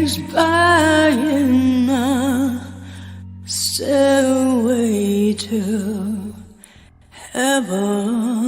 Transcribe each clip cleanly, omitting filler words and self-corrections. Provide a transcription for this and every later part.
is buying a stairway to heaven.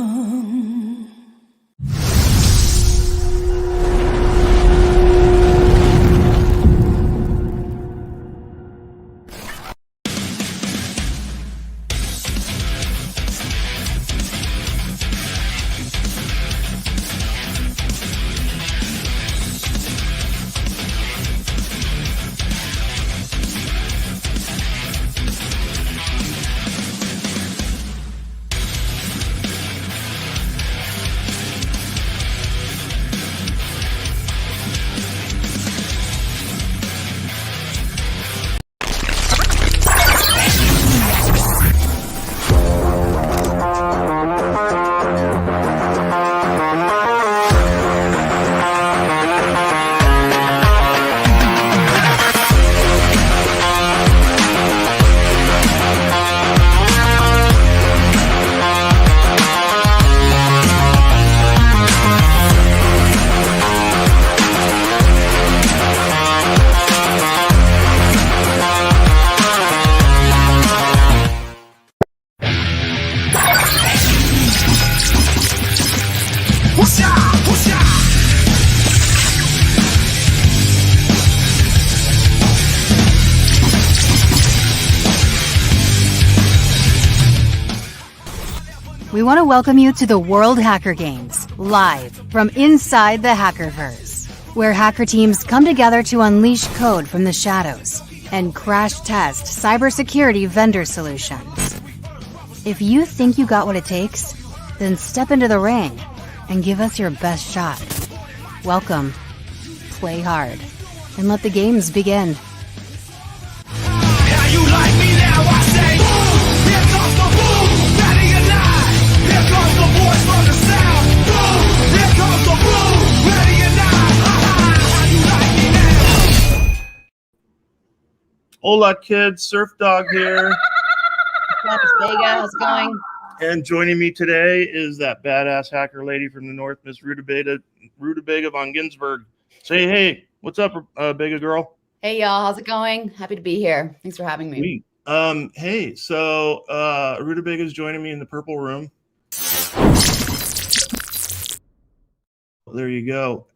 We want to welcome you to the World Hacker Games, live from inside the Hackerverse, where hacker teams come together to unleash code from the shadows and crash test cybersecurity vendor solutions. If you think you got what it takes, then step into the ring and give us your best shot. Welcome, play hard, and let the games begin. How you like me now? I say, boom! Here comes the boom! Ready or not? Here comes the voice from the south. Boom! Here comes the boom! Ready or not? How you like me now? Hola, kids. Surf Dog here. What's up, Vega? How's it going? And joining me today is that badass hacker lady from the north, Miss Rutabaga von Ginsburg. Say hey. What's up, Bega girl? Hey, y'all. How's it going? Happy to be here. Thanks for having me. Sweet. Hey, so Rutabaga is joining me in the purple room. There you go.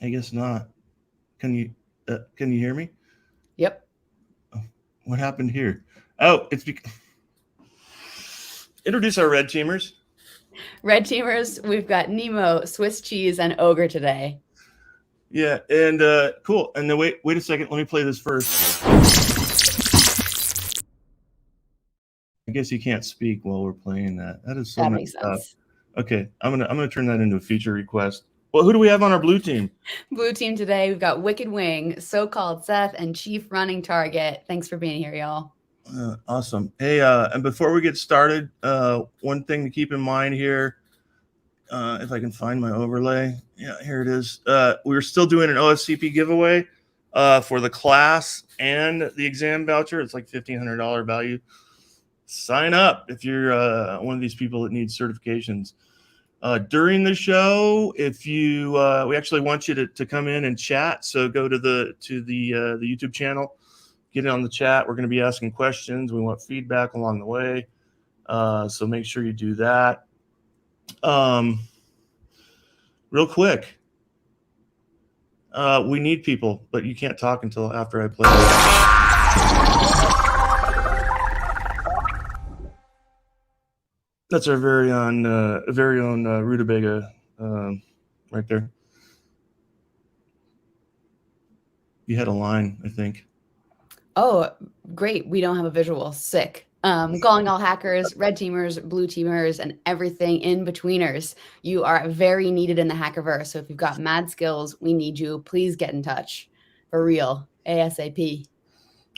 I guess not. Can you hear me? Yep. What happened here? Oh, it's because introduce our red teamers. Red teamers, we've got Nemo, Swiss cheese, and Ogre today. Yeah, and cool. And then wait a second. Let me play this first. I guess you can't speak while we're playing that. That is so That messed makes up. sense. Okay, I'm gonna turn that into a feature request. Well, who do we have on our blue team? Blue team today, we've got Wicked Wing, So-Called Seth, and Chief Running Target. Thanks for being here, y'all. Awesome. Hey, and before we get started, one thing to keep in mind here, if I can find my overlay. Yeah, here it is. We're still doing an OSCP giveaway for the class and the exam voucher. It's like $1,500 value. Sign up if you're one of these people that needs certifications. During the show, if you we actually want you to come in and chat. So go to the YouTube channel, get in on the chat. We're going to be asking questions. We want feedback along the way. So make sure you do that. Real quick, we need people, but you can't talk until after I play. That's our very own Rutabaga right there. You had a line, I think. Oh, great. We don't have a visual. Sick. Calling all hackers, red teamers, blue teamers, and everything in betweeners. You are very needed in the Hackerverse. So if you've got mad skills, we need you. Please get in touch. For real. ASAP.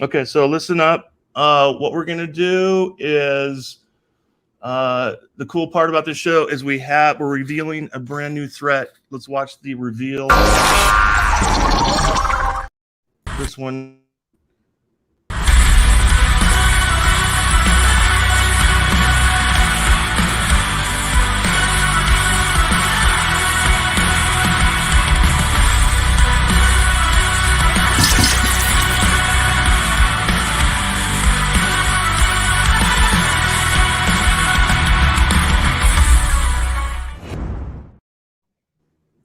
Okay, so listen up. What we're going to do is The cool part about this show is we're revealing a brand new threat. Let's watch the reveal. This one.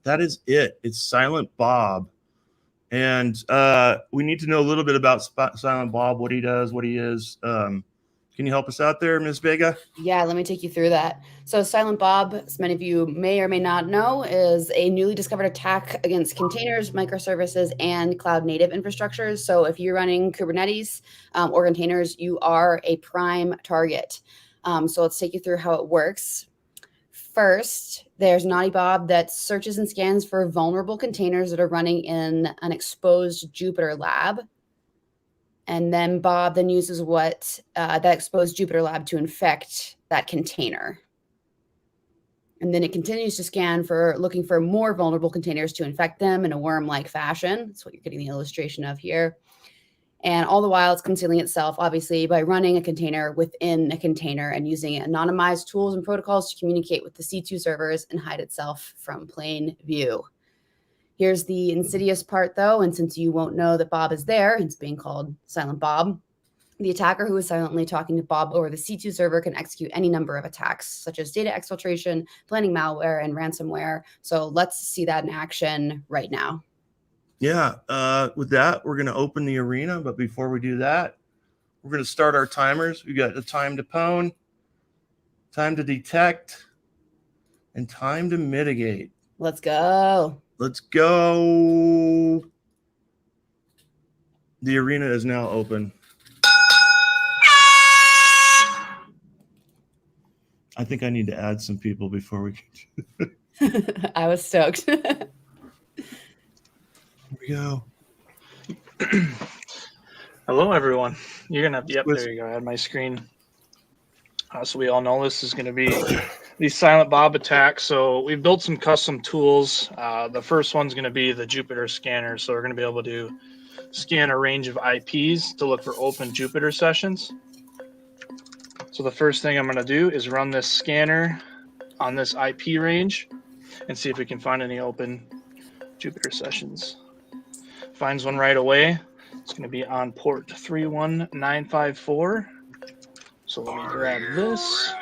That is it. It's Silent Bob. And we need to know a little bit about Silent Bob, what he does, what he is. Can you help us out there, Ms. Vega? Yeah, let me take you through that. So Silent Bob, as many of you may or may not know, is a newly discovered attack against containers, microservices, and cloud native infrastructures. So if you're running Kubernetes or containers, you are a prime target. So let's take you through how it works. First, there's Naughty Bob that searches and scans for vulnerable containers that are running in an exposed Jupyter lab. And then Bob then uses that exposed Jupyter lab to infect that container. And then it continues to scan looking for more vulnerable containers to infect them in a worm-like fashion. That's what you're getting the illustration of here. And all the while, it's concealing itself, obviously, by running a container within a container and using anonymized tools and protocols to communicate with the C2 servers and hide itself from plain view. Here's the insidious part, though, and since you won't know that Bob is there, it's being called Silent Bob, the attacker who is silently talking to Bob over the C2 server can execute any number of attacks, such as data exfiltration, planting malware, and ransomware. So let's see that in action right now. Yeah, with that, we're going to open the arena. But before we do that, we're going to start our timers. We got the time to pwn, time to detect, and time to mitigate. Let's go. Let's go. The arena is now open. I think I need to add some people before we can. I was stoked. Here we go. Hello, everyone. You're going to, yep, there you go. I had my screen. So we all know this is going to be the Silent Bob attack. So we've built some custom tools. The first one's going to be the Jupyter scanner. So we're going to be able to scan a range of IPs to look for open Jupyter sessions. So the first thing I'm going to do is run this scanner on this IP range and see if we can find any open Jupyter sessions. Finds one right away. It's going to be on port 31954. So let me grab this.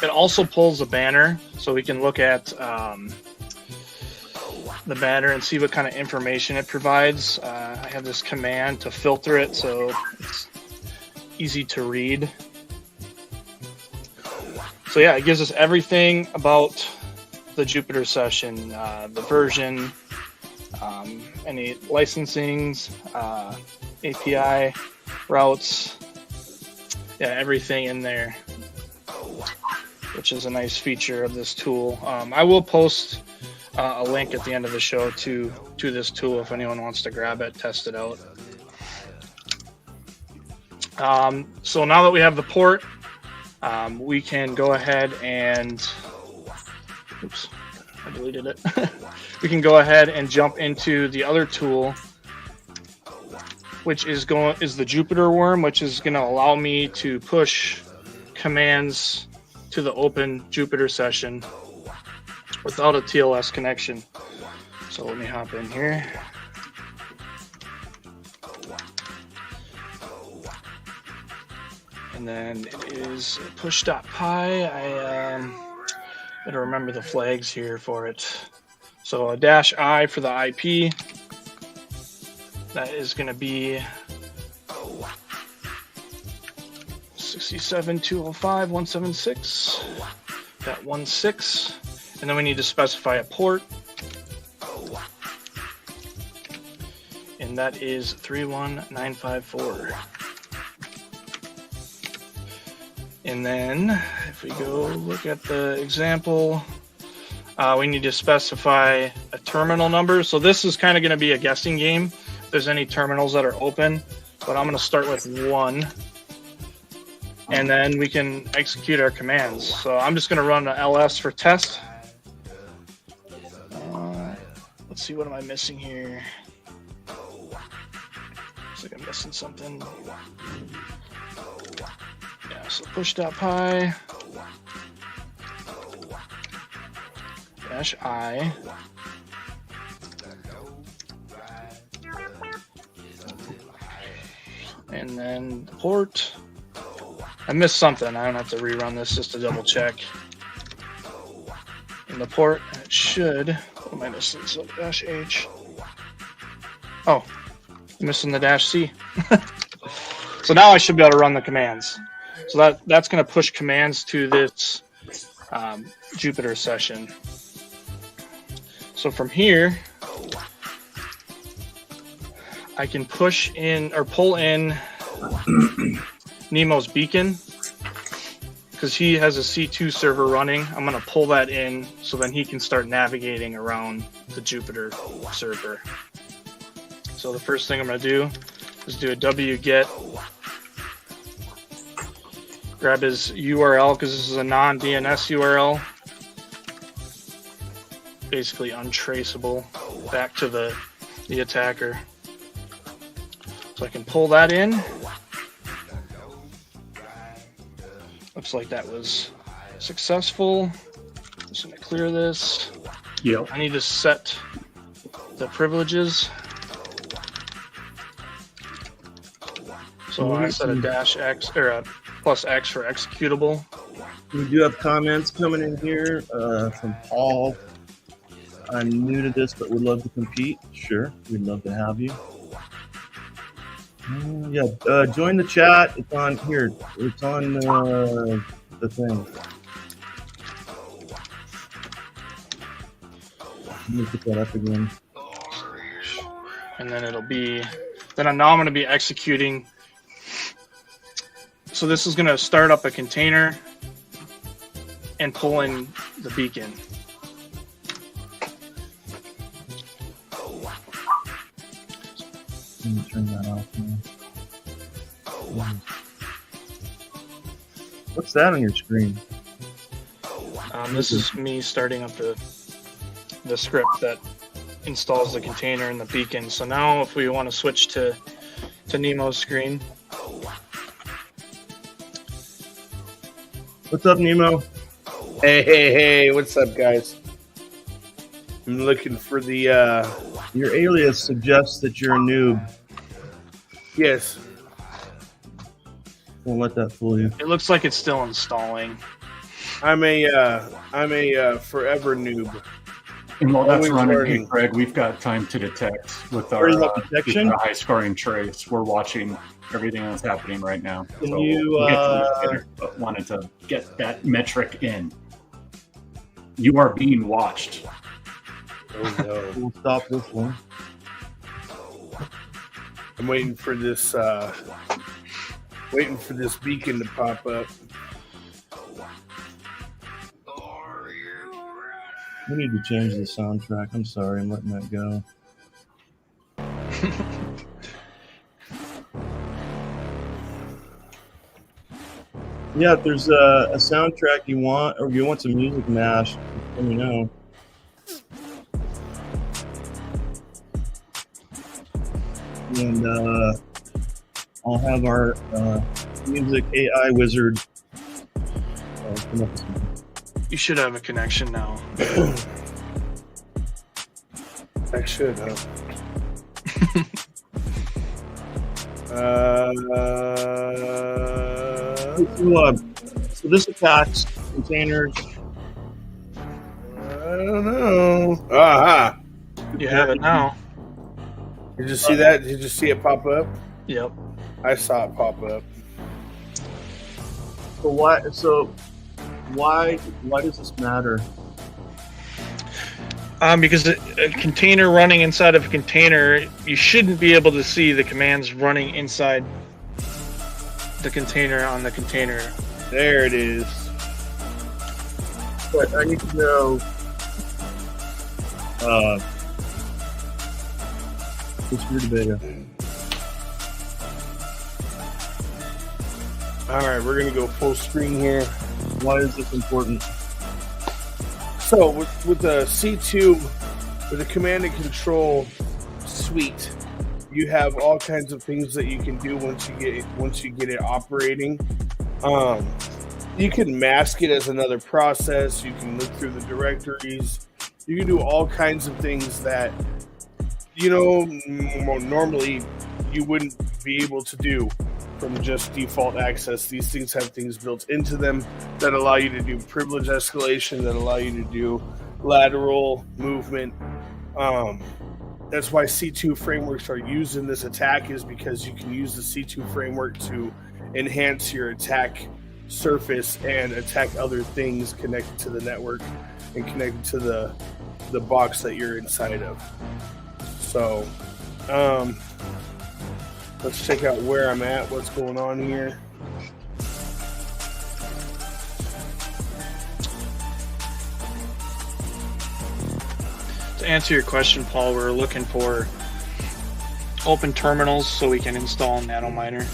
It also pulls a banner, so we can look at the banner and see what kind of information it provides. I have this command to filter it so it's easy to read. So yeah, it gives us everything about the Jupyter session, the version, any licensings, API routes, yeah, everything in there, which is a nice feature of this tool. I will post a link at the end of the show to this tool if anyone wants to grab it, test it out. So now that we have the port, we can go ahead and, oops, I deleted it. We can go ahead and jump into the other tool, which is the Jupyter worm, which is going to allow me to push commands to the open Jupyter session without a TLS connection. So let me hop in here. And then it is push.py. I better remember the flags here for it. So a -i for the IP. That is going to be 67.205.176.16. And then we need to specify a port. And that is 31954. And then if we go look at the example, we need to specify a terminal numbers. So this is kind of going to be a guessing game. If there's any terminals that are open, but I'm going to start with 1. And then we can execute our commands. So I'm just going to run an ls for test. Let's see, what am I missing here? Looks like I'm missing something. Yeah, so push.py -i. And then the port. I missed something. I don't have to rerun this just to double check. In the port, it should. What am I missing? So -h. Oh, I'm missing the -c. So now I should be able to run the commands. So that's going to push commands to this Jupyter session. So from here, I can push in or pull in Nemo's beacon because he has a C2 server running. I'm going to pull that in so then he can start navigating around the Jupyter server. So the first thing I'm going to do is do a wget, grab his URL because this is a non-DNS URL, basically untraceable back to the attacker. So I can pull that in. Looks like that was successful. Just gonna clear this. Yep. I need to set the privileges. So I set a -x or a +x for executable. We do have comments coming in here from Paul. I'm new to this, but would love to compete. Sure, we'd love to have you. Join the chat. It's on here. It's on the thing. Let me put that up again. And then it'll be, then now I'm going to be executing. So this is going to start up a container and pull in the beacon. Let me turn that off now. What's that on your screen? This is me starting up the script that installs the container and the beacon. So now if we want to switch to Nemo's screen. What's up, Nemo? Hey, what's up, guys? I'm looking for the, Your alias suggests that you're a noob. yes. Won't let that fool you. It looks like it's still installing. I'm a forever noob. And while that's Always running, learning. hey, Greg, we've got time to detect with Or our, is that detection? with our high-scoring trace. We're watching everything that's happening right now. Can So you, we'll get to it later, but wanted to get that metric in. You are being watched. Oh no. We'll stop this one. I'm waiting for this beacon to pop up. We need to change the soundtrack. I'm sorry, I'm letting that go. Yeah, if there's a soundtrack you want, or you want some music mashed, let me know. And I'll have our music AI wizard come up with something. You should have a connection now. I should have. So this attacks containers. I don't know. Aha! You have it now. Did you see that? Did you see it pop up? Yep. I saw it pop up. So why does this matter? Because a container running inside of a container, you shouldn't be able to see the commands running inside the container on the container. There it is. But I need to know It's rutabaga. All right, we're gonna go full screen here. Why is this important? So with the C2, with the command and control suite, you have all kinds of things that you can do once you get it operating. You can mask it as another process. You can look through the directories. You can do all kinds of things that normally you wouldn't be able to do from just default access. These things have things built into them that allow you to do privilege escalation, that allow you to do lateral movement. That's why C2 frameworks are used in this attack, is because you can use the C2 framework to enhance your attack surface and attack other things connected to the network and connected to the box that you're inside of. So, let's check out where I'm at, what's going on here. To answer your question, Paul, we're looking for open terminals so we can install NanoMiner.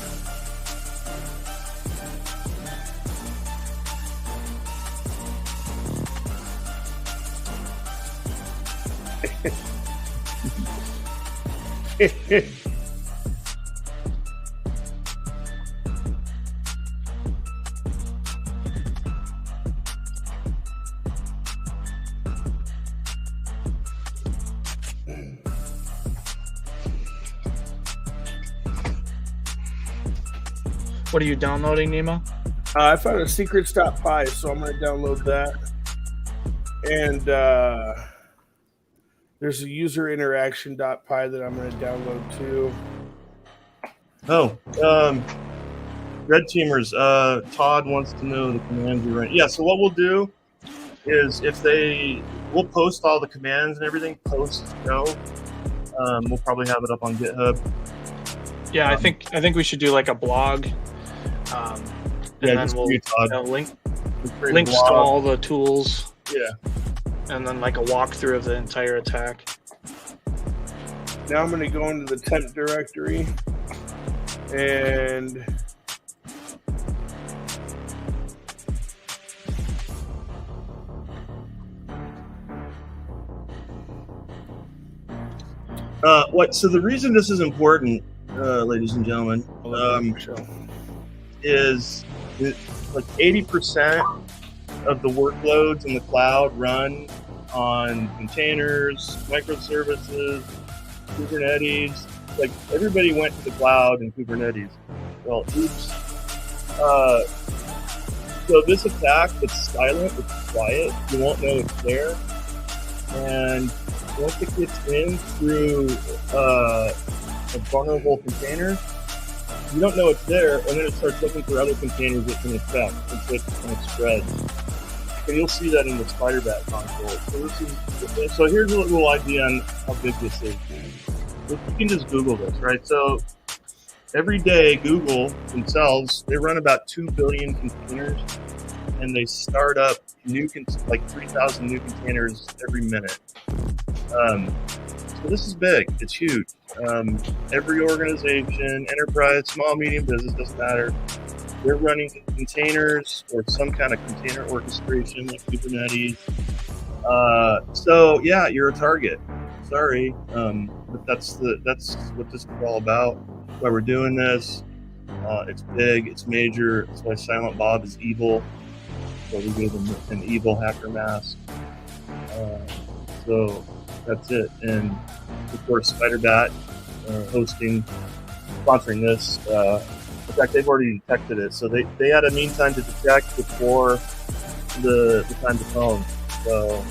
What are you downloading, Nemo? I found a secrets.py, so I'm going to download that. And there's a user interaction.py that I'm going to download too. Oh, red teamers. Todd wants to know the commands you're running. Yeah, so what we'll do is we'll post all the commands and everything post-go. We'll probably have it up on GitHub. Yeah, I think we should do like a blog. And then we'll link links to all the tools. Yeah. And then like a walkthrough of the entire attack. Now I'm going to go into the temp directory and so the reason this is important, ladies and gentlemen, is like 80% of the workloads in the cloud run on containers, microservices, Kubernetes. Like everybody went to the cloud in Kubernetes. Well, oops. So this attack, it's silent, it's quiet. You won't know it's there. And once it gets in through a vulnerable container, you don't know it's there, and then it starts looking for other containers it can infect, and it spreads. And you'll see that in the Spider-Bat console. So here's a little idea on how big this is. You can just Google this, right? So every day, Google themselves, they run about 2 billion containers, and they start up like 3,000 new containers every minute. So this is big. It's huge. Every organization, enterprise, small, medium business, doesn't matter. They're running containers or some kind of container orchestration like Kubernetes. So yeah, you're a target. Sorry, but that's what this is all about. Why we're doing this. It's big. It's major. That's why Silent Bob is evil. So we gave him an evil hacker mask. So that's it. And of course, Spider-Bat sponsoring this. In fact, they've already detected it. So they had a mean time to detect before the time to phone. So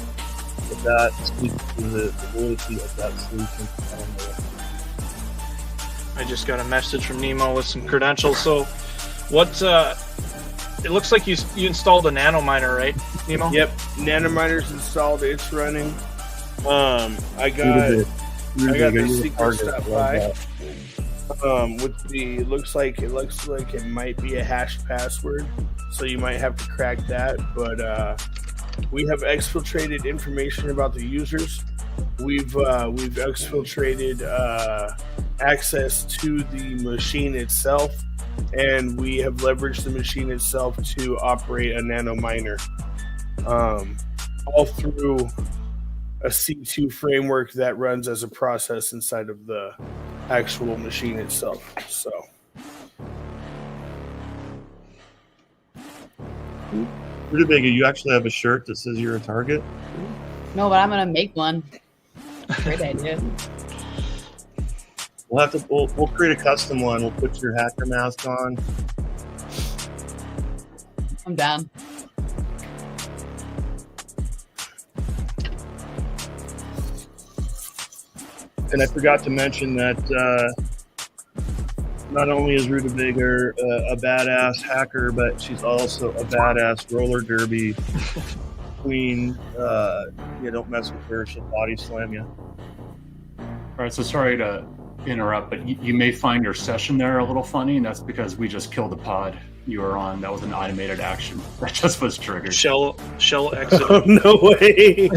if that speaks to the validity of that solution, I don't know. I just got a message from Nemo with some credentials. So what it looks like you installed a NanoMiner, right, Nemo? Yep, NanoMiner's installed. It's running. I got the secret.py. It looks like it might be a hashed password, so you might have to crack that. But we have exfiltrated information about the users. we've exfiltrated access to the machine itself, and we have leveraged the machine itself to operate a nano miner, all through a C2 framework that runs as a process inside of the actual machine itself. So, Rutabaga, you actually have a shirt that says you're a target? No, but I'm gonna make one. Great idea. We'll create a custom one. We'll put your hacker mask on. I'm down. And I forgot to mention that not only is Rutabaga a badass hacker, but she's also a badass roller derby queen. Don't mess with her; she'll body slam you. All right, so sorry to interrupt, but you may find your session there a little funny, and that's because we just killed the pod you were on. That was an automated action that just was triggered. Shell exit. Oh, no way.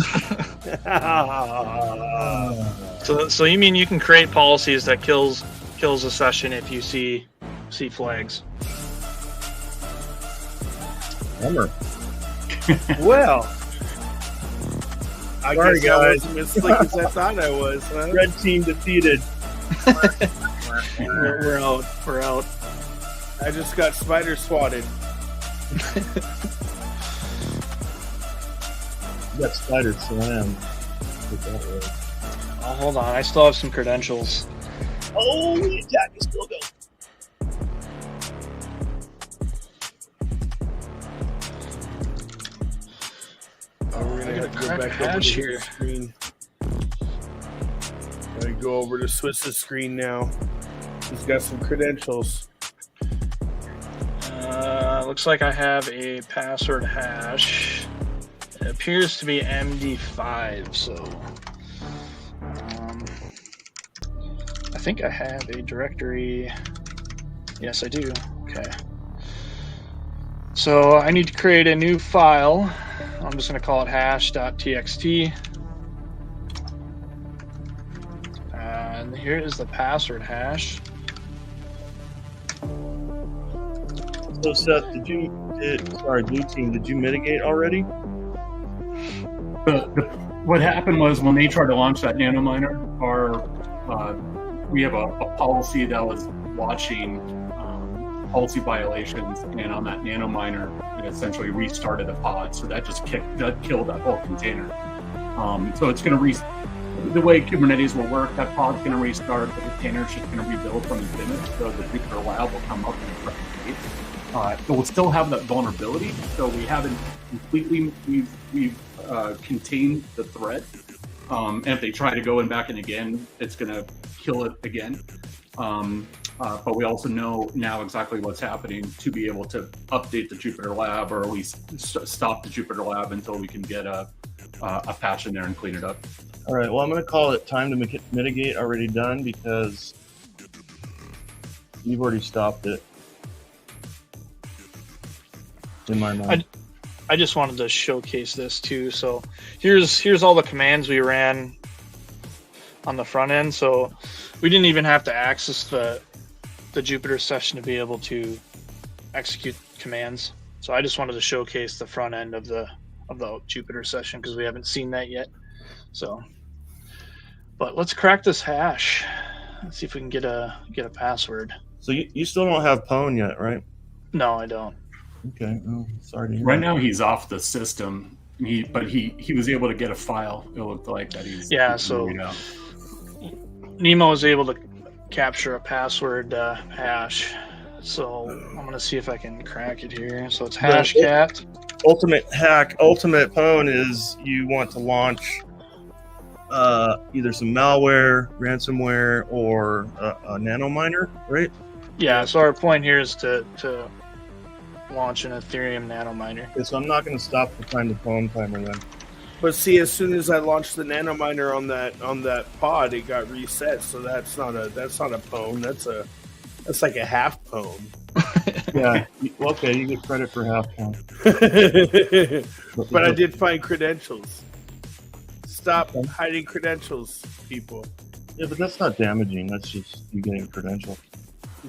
So you mean you can create policies that kills a session if you see flags? Bummer. Well, I Sorry, guess I guys. wasn't as slick as I thought I was, huh? Red team defeated. We're out. We're out. I just got spider swatted. You got spider slam. Oh, hold on. I still have some credentials. Oh, the attack is still going. Oh, we're gonna have to go crack back over hash to here. the screen. Gonna go over to Swiss's screen now. He's got some credentials. Looks like I have a password hash. It appears to be MD5, so I think I have a directory. Yes, I do. Okay. So I need to create a new file. I'm just going to call it hash.txt. And here is the password hash. So Seth, Blue Team, did you mitigate already? What happened was when they tried to launch that nanominer, we have a policy that was watching policy violations, and on that nanominer, it essentially restarted the pod. So that just killed that whole container. So it's going to the way Kubernetes will work, that pod's going to restart, the container's just going to rebuild from its image, so the Jupyter Lab will come up and correct it. But we'll still have that vulnerability, so we haven't completely we've contained the threat. And if they try to go in back in again, it's going to kill it again. But we also know now exactly what's happening to be able to update the Jupyter Lab, or at least stop the Jupyter Lab until we can get a patch in there and clean it up. All right. Well, I'm going to call it time to mitigate already done, because you've already stopped it. In my mind. I just wanted to showcase this too. So here's all the commands we ran on the front end. So we didn't even have to access the Jupyter session to be able to execute commands. So I just wanted to showcase the front end of the Jupyter session, because we haven't seen that yet. So, but let's crack this hash. Let's see if we can get a password. So you still don't have Pwn yet, right? No, I don't. Okay. Oh, sorry to hear Right that. now he's off the system. But he was able to get a file. It looked like that he's So read out. Nemo was able to capture a password hash. So I'm gonna see if I can crack it here. So it's hashcat. Ultimate Pwn is you want to launch either some malware, ransomware, or a nanominer, right? Yeah. So our point here is to launch an Ethereum nanominer. Okay, so I'm not going to stop to find the Pwn timer then. But see, as soon as I launched the nanominer on that pod, it got reset. So that's not a pwn. That's like a half pwn. Yeah. Well, okay, you get credit for half count. But I did find credentials. Stop hiding credentials, people. Yeah, but that's not damaging. That's just you getting a credential.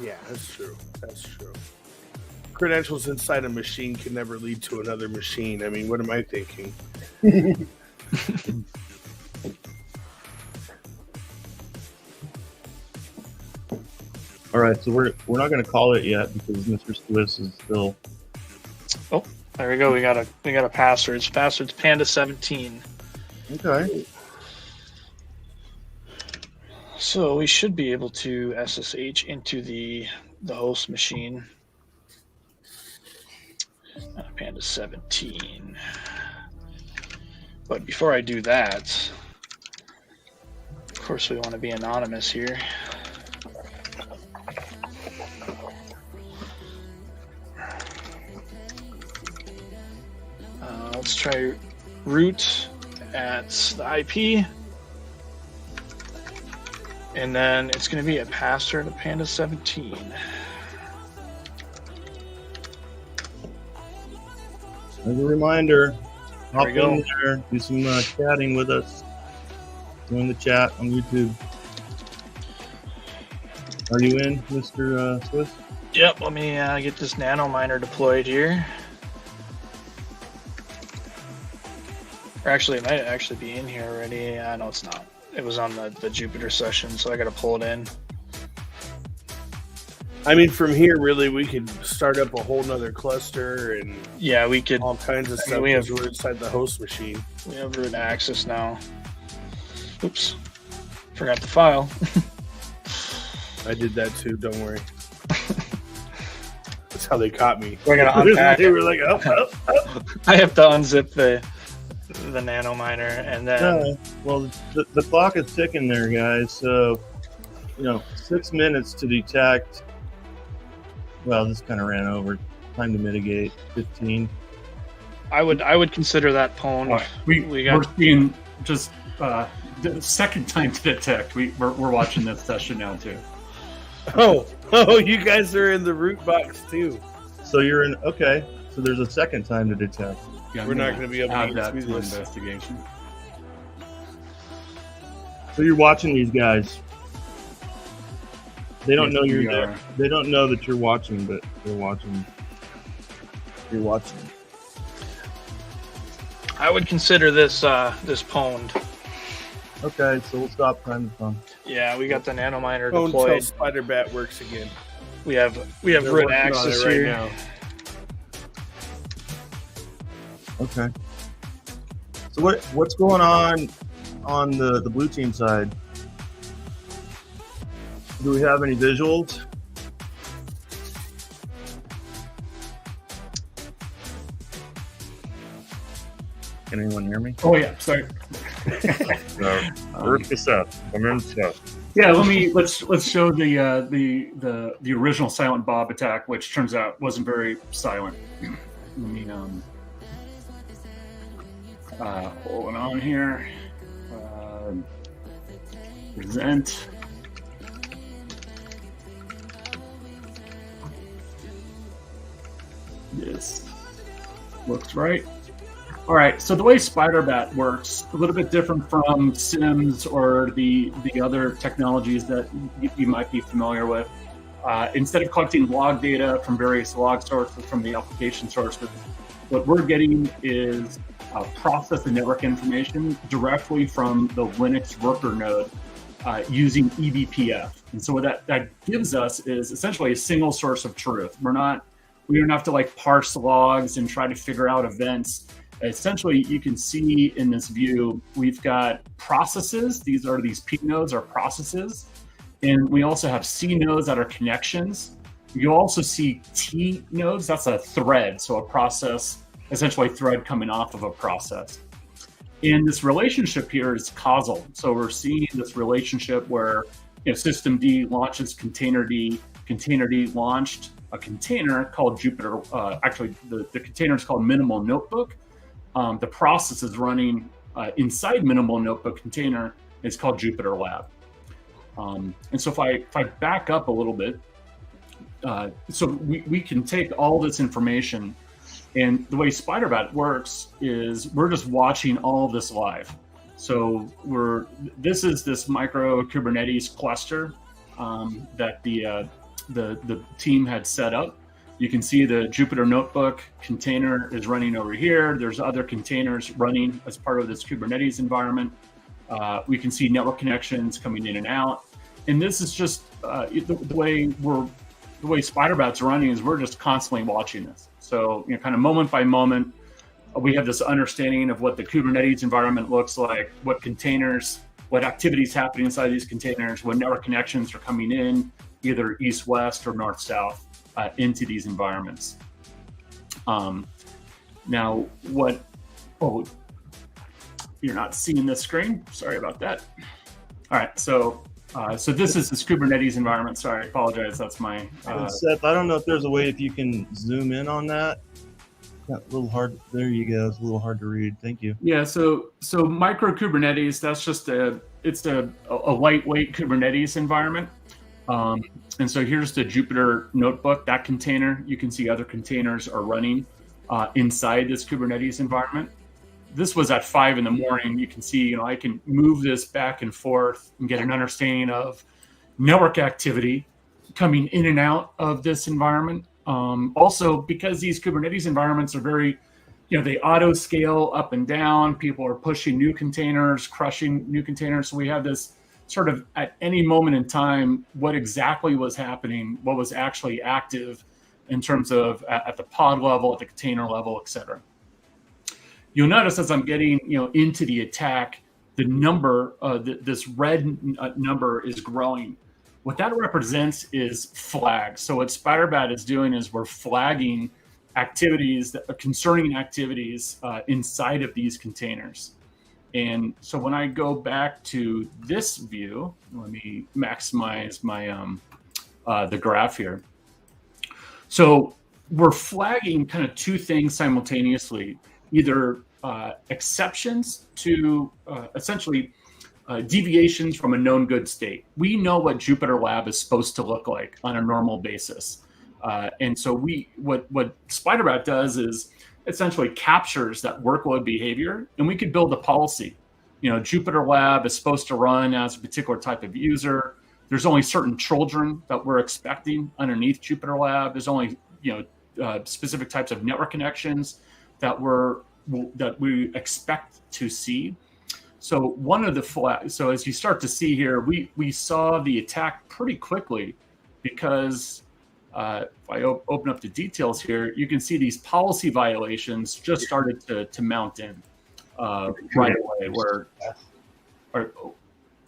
Yeah, that's true. That's true. Credentials inside a machine can never lead to another machine. I mean, what am I thinking? All right, so we're not going to call it yet because Mr. Swiss is still. Oh, there we go. We got a password. Password's Panda17. Okay. So we should be able to SSH into the host machine. Panda17. But before I do that, of course we want to be anonymous here. Let's try root at the IP. And then it's going to be a password of Panda17. As a reminder, hop we go. in there, do some chatting with us. Join the chat on YouTube. Are you in, Mr. Swiss? Yep, let me get this nano miner deployed here. Or actually, it might actually be in here already. No, it's not. It was on the Jupyter session, so I got to pull it in. I mean, from here, really, we could start up a whole nother cluster and Yeah, we could. all kinds of stuff. we have- We're inside the host machine. We have root access now. Oops, forgot the file. I did that too. Don't worry. That's how they caught me. We're gonna unpack They it. were like, oh. I have to unzip the nano miner and then. Well, the clock is ticking there, guys. So, 6 minutes to detect. Well, this kind of ran over. Time to mitigate, 15. I would consider that pwned. All right. We're seeing just the second time to detect. We're watching this session now too. Oh, you guys are in the root box too. So you're in. Okay. So there's a second time to detect. Yeah, We're not going to be able to add get that through to this. investigation. So you're watching these guys. They don't Yes, know you're we there. are. They don't know that you're watching, but they're watching. You're watching. I would consider this pwned. Okay, so we'll stop time to fun. Yeah, we got the nano miner Oh, until deployed. Spider-Bat works again. We have They're root working on access it right here. now. Okay. So what's going on the blue team side? Do we have any visuals? Can anyone hear me? Oh yeah, sorry. Work this up. I'm in stuff. Yeah, let's show the original Silent Bob attack, which turns out wasn't very silent. Let me hold on here. Present. This looks right. All right, so the way Spider-Bat works, a little bit different from Sims or the other technologies that you might be familiar with. Instead of collecting log data from various log sources from the application sources, what we're getting is process and network information directly from the Linux worker node using eBPF. And so what that gives us is essentially a single source of truth. We don't have to parse logs and try to figure out events. Essentially, you can see in this view, we've got processes. These P nodes are processes. And we also have C nodes that are connections. You also see T nodes, that's a thread. So a process, essentially thread coming off of a process. And this relationship here is causal. So we're seeing this relationship where system D launches container D launched a container called Jupyter. Actually, the container is called Minimal Notebook. The process is running inside Minimal Notebook container. It's called Jupyter Lab. And so if I back up a little bit, so we can take all this information, and the way Spider-Bat works is we're just watching all of this live. So this is this micro Kubernetes cluster that the team had set up. You can see the Jupyter Notebook container is running over here. There's other containers running as part of this Kubernetes environment. We can see network connections coming in and out. And this is just the way SpiderBat's running is we're just constantly watching this. So, kind of moment by moment, we have this understanding of what the Kubernetes environment looks like, what containers, what activities happening inside these containers, what network connections are coming in, either east-west or north-south into these environments. Now, you're not seeing this screen. Sorry about that. All right, so this is this Kubernetes environment. Sorry, I apologize. That's my. Seth, I don't know if there's a way if you can zoom in on that. Yeah, a little hard. There you go. It's a little hard to read. Thank you. Yeah. So micro Kubernetes. That's just it's a lightweight Kubernetes environment. And so here's the Jupyter Notebook. That container. You can see other containers are running inside this Kubernetes environment. This was at 5 in the morning. You can see, I can move this back and forth and get an understanding of network activity coming in and out of this environment. Also, because these Kubernetes environments are very, they auto scale up and down. People are pushing new containers, crushing new containers. So we have this sort of at any moment in time, what exactly was happening, what was actually active in terms of at the pod level, at the container level, et cetera. You'll notice as I'm getting, into the attack, the number, this red number is growing. What that represents is flags. So what SpiderBat is doing is we're flagging activities, concerning activities inside of these containers. And so when I go back to this view, let me maximize my the graph here. So we're flagging kind of two things simultaneously. Either exceptions to essentially deviations from a known good state. We know what Jupyter Lab is supposed to look like on a normal basis. And so what SpiderBat does is essentially captures that workload behavior, and we could build a policy. Jupyter Lab is supposed to run as a particular type of user. There's only certain children that we're expecting underneath Jupyter Lab. There's only specific types of network connections that we expect to see. So one of the flags. So as you start to see here, we saw the attack pretty quickly because if I open up the details here, you can see these policy violations just started to mount in right away.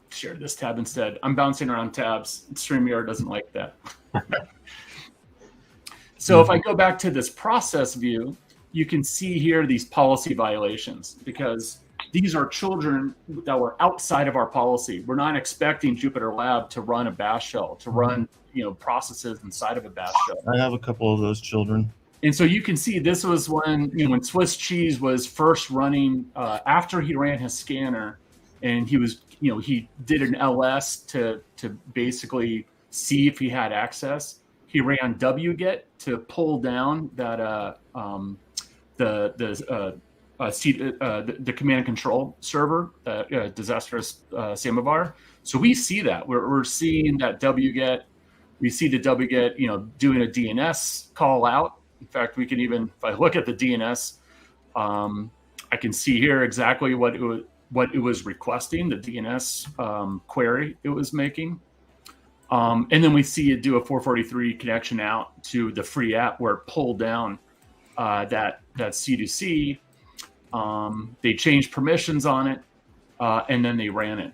Share this tab instead. I'm bouncing around tabs. StreamYard doesn't like that. So if I go back to this process view, you can see here these policy violations because these are children that were outside of our policy. We're not expecting Jupyter Lab to run a bash shell, to run processes inside of a bash shell. I have a couple of those children. And so you can see this was when Swiss Cheese was first running after he ran his scanner, and he was he did an LS to basically see if he had access. He ran wget to pull down that the command and control server, disastrous Samovar. So we see that we're seeing that wget. We see the wget, doing a DNS call out. In fact, we can even, if I look at the DNS, I can see here exactly what it was requesting, the DNS query it was making. And then we see it do a 443 connection out to the free app where it pulled down that C2C. They changed permissions on it, and then they ran it.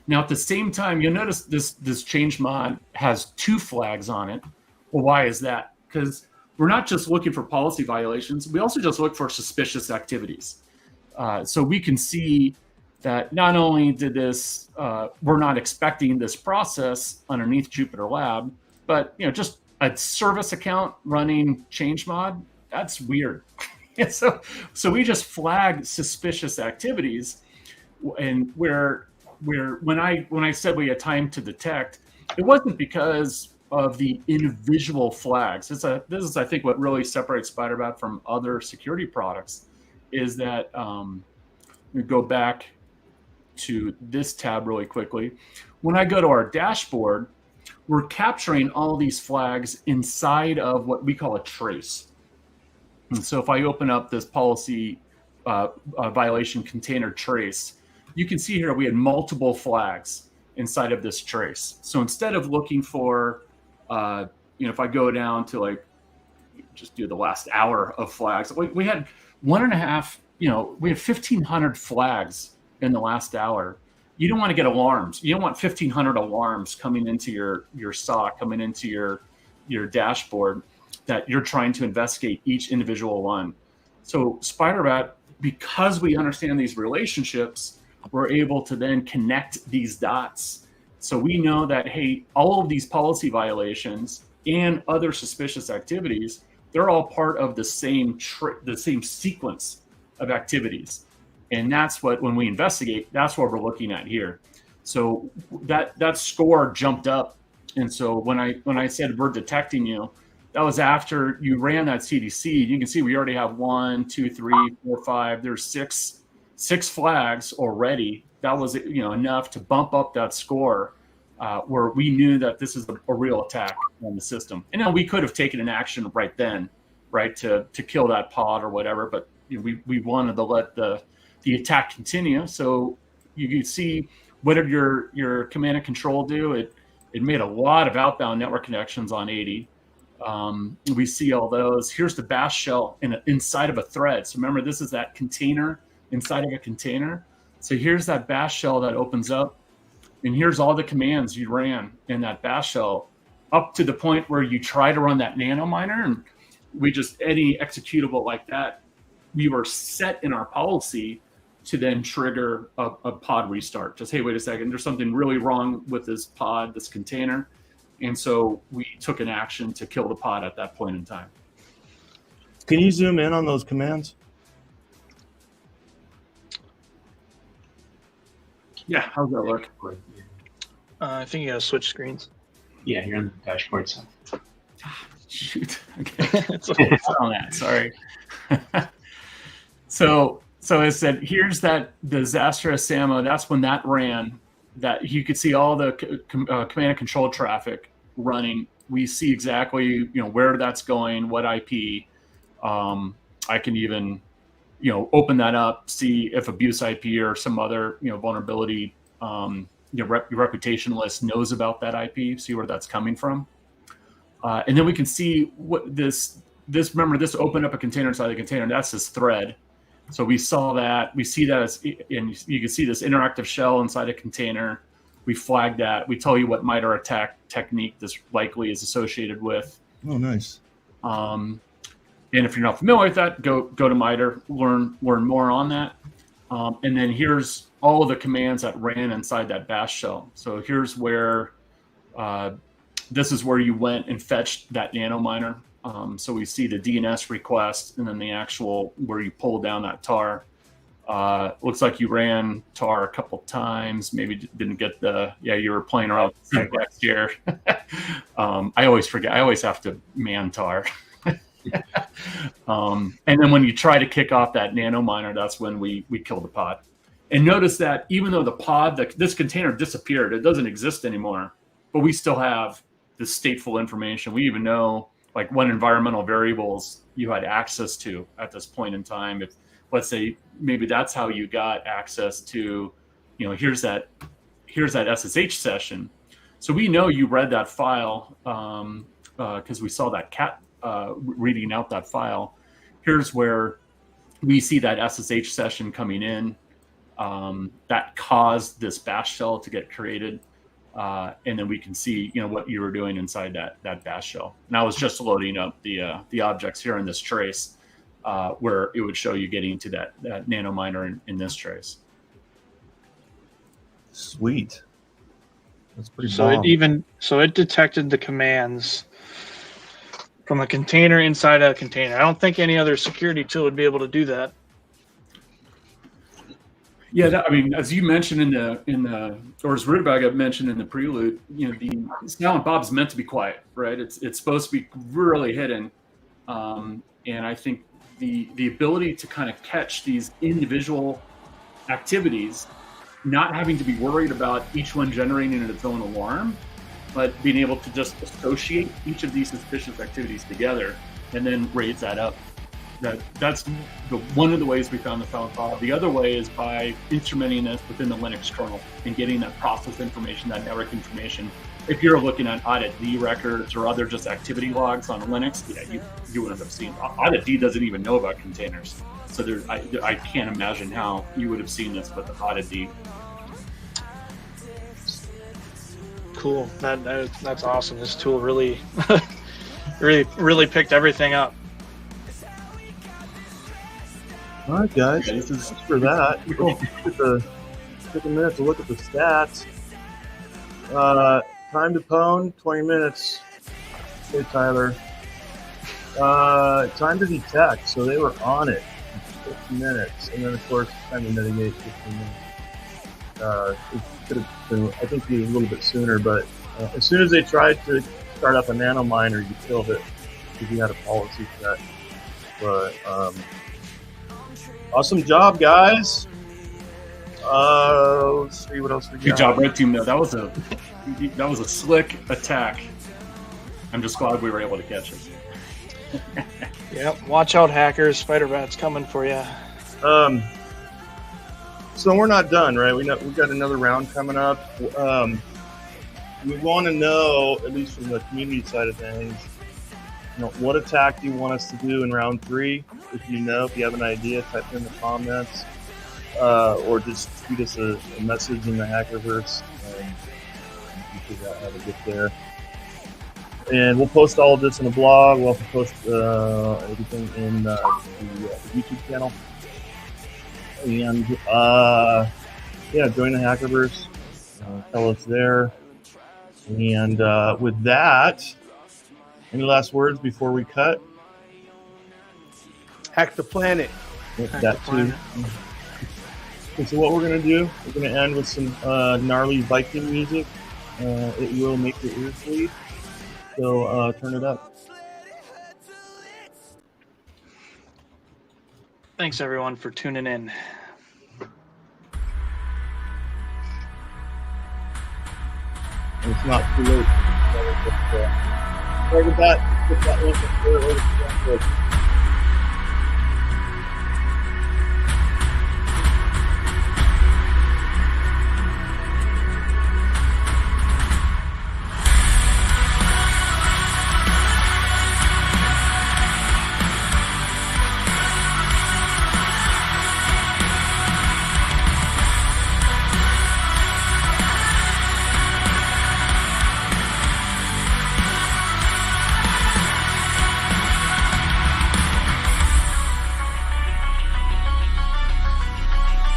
Now, at the same time, you'll notice this change mod has 2 flags on it. Well, why is that? Because we're not just looking for policy violations. We also just look for suspicious activities. So we can see that not only did this, we're not expecting this process underneath Jupyter Lab, but just a service account running change mod, that's weird. So we just flag suspicious activities, and when I said we had time to detect, it wasn't because of the individual flags. This is I think what really separates SpiderBat from other security products is that we go back to this tab really quickly. When I go to our dashboard, we're capturing all these flags inside of what we call a trace. And so if I open up this policy violation container trace, you can see here we had multiple flags inside of this trace. So instead of looking for, if I go down to like, just do the last hour of flags, we had 1,500 flags in the last hour. You don't want to get alarms. You don't want 1,500 alarms coming into your SOC, coming into your dashboard that you're trying to investigate each individual one. So SpiderBat, because we understand these relationships, we're able to then connect these dots. So we know that, hey, all of these policy violations and other suspicious activities, they're all part of the same sequence of activities. And that's what, when we investigate, that's what we're looking at here. So that score jumped up. And so when I said we're detecting you, that was after you ran that CDC. You can see we already have 1, 2, 3, 4, 5. There's six flags already. That was enough to bump up that score, where we knew that this is a real attack on the system. And we could have taken an action right then, right, to kill that pod or whatever. But we wanted to let the attack continue. So you can see what did your command and control do? It made a lot of outbound network connections on 80. We see all those. Here's the bash shell inside of a thread. So remember, this is that container inside of a container. So here's that bash shell that opens up, and here's all the commands you ran in that bash shell up to the point where you try to run that nano miner, and any executable like that, we were set in our policy to then trigger a pod restart. Just, hey, wait a second, there's something really wrong with this pod, this container. And so we took an action to kill the pod at that point in time. Can you zoom in on those commands? Yeah, how's that look? I think you gotta switch screens. Yeah, you're on the dashboard side. Shoot. Okay. It's on that. Sorry. So I said, here's that disastrous SAMO. That's when that ran. That you could see all the command and control traffic running. We see exactly where that's going, what IP. I can even open that up, see if abuse IP or some other vulnerability your reputation list knows about that IP, see where that's coming from, and then we can see what this. Remember, this opened up a container inside the container. That's this thread. So we saw that. We see that and you can see this interactive shell inside a container. We flagged that. We tell you what MITRE attack technique this likely is associated with. Oh, nice. And if you're not familiar with that, go to MITRE, learn more on that. And then here's all of the commands that ran inside that bash shell. So here's where this is where you went and fetched that nano miner. So we see the DNS request and then the actual where you pull down that tar. Looks like you ran tar a couple times, maybe didn't get you were playing around with the syntax here. I always forget. I always have to man tar. And then when you try to kick off that nano miner, that's when we kill the pod. And notice that even though the pod, this container disappeared, it doesn't exist anymore, but we still have the stateful information. We even know like what environmental variables you had access to at this point in time. If, let's say, maybe that's how you got access to, here's that SSH session. So we know you read that file because we saw that cat reading out that file. Here's where we see that SSH session coming in that caused this bash shell to get created. And then we can see, what you were doing inside that bash shell. And I was just loading up the objects here in this trace where it would show you getting to that nano miner in this trace. Sweet. That's pretty. So it detected the commands from a container inside a container. I don't think any other security tool would be able to do that. Yeah, as you mentioned or as Rudbag mentioned in the prelude, the Silent Bob is meant to be quiet, right? It's supposed to be really hidden, and I think the ability to kind of catch these individual activities not having to be worried about each one generating its own alarm, but being able to just associate each of these suspicious activities together and then raise that up. That's one of the ways we found the silent Bob. The other way is by instrumenting this within the Linux kernel and getting that process information, that network information. If you're looking at audit-d records or other just activity logs on Linux, yeah, you would end up seeing. Audit-d doesn't even know about containers, so I can't imagine how you would have seen this with audit-d. Cool. That's awesome. This tool really, really picked everything up. All right, guys. This is for that. Take a minute to look at the stats. Time to pwn, 20 minutes. Hey, Tyler. Time to detect. So they were on it. 15 minutes, and then of course time to mitigate 15 minutes. It could have been, I think, a little bit sooner, but as soon as they tried to start up a nano miner, you killed it because you had a policy set. But awesome job, guys. Let's see what else we got. Good job, Red Team. Though that was a slick attack. I'm just glad we were able to catch it. Yep. Watch out, hackers. Spider Bat's coming for you. So we're not done, right? We've got another round coming up. We want to know, at least from the community side of things, what attack do you want us to do in round 3? If you have an idea, type in the comments, or just tweet us a message in the Hackerverse. You figure out how to get there. And we'll post all of this in a blog. We'll also post everything in the YouTube channel. And join the Hackerverse. Tell us there. And with that, any last words before we cut? Hack the planet. That too. Okay, so what we're going to do, we're going to end with some gnarly Viking music. It will make your ears bleed. So turn it up. Thanks, everyone, for tuning in. And it's not too late. Sorry about that. Put that link up there.